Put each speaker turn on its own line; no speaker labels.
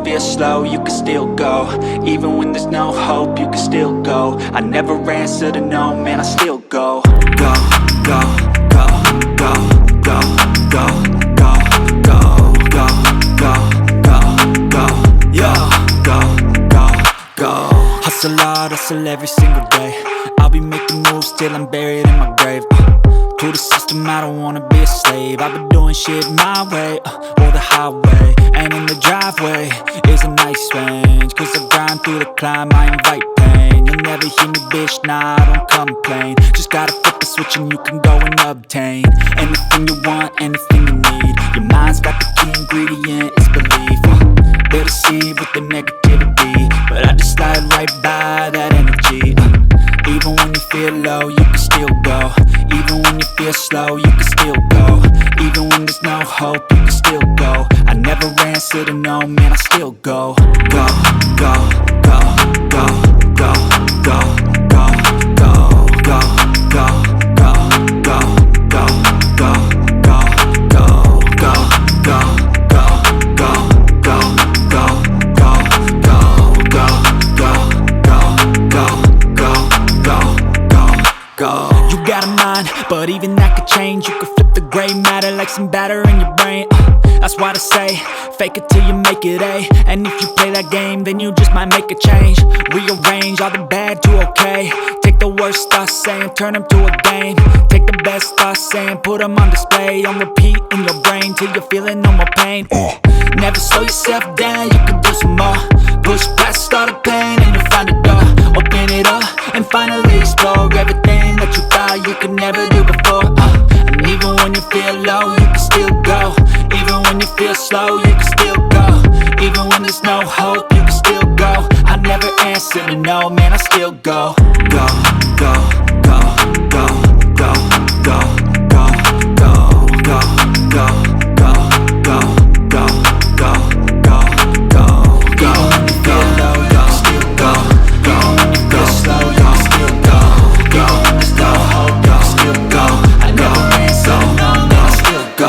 feel slow, you can still go. Even when there's no hope, you can still go. I never answer to no, man, I still go. Go, go, go, go, go, go, go, go, go, go, go, go, yo, go, go, go. Hustle hard, hustle every single day. I'll be making moves till I'm buried in my grave. To the system, I don't wanna be a slave. I've been doing shit my way, or the highway. And in the driveway is a nice range, cause I grind through the climb, I invite pain. You'll never hear me, bitch, nah, I don't complain. Just gotta flip the switch and you can go and obtain anything you want, anything you need. Your mind's got the key ingredient, it's belief. They'll deceive with the negativity, but I just slide right by that energy. Even when you feel low, you can still go. Even when you feel slow, you can still go. Even when there's no hope, you can still go. I never answer to no, man, I still go. Go, go, go, go, go, go, go, go, go, go, go, go, go, go, go, go, go, go, go, go. You got a mind, but even that could change. You could flip the gray matter like some batter in your brain. That's why they say, fake it till you make it A. And if you play that game, then you just might make a change. Rearrange all the bad to okay. Take the worst thoughts saying, turn them to a game. Take the best thoughts saying, put them on display. On repeat in your brain till you're feeling no more pain. Never slow yourself down, you can do some more. Push past all the pain and you'll find a door. Open it up and finally explore everything that you thought you could never do before. And even when you feel low, you can still go. Even when you feel slow, you can still go. Even when there's no hope, you can still go. I never answer to no, man, I still go. Go, go, go, go, go, go, go, go, go, go, go, go, go, go, go, go, go. Even when you feel low, you can still go. Even when you feel slow, you can still go. Even when there's no hope, you can still go. I never answer to no, man, I still go.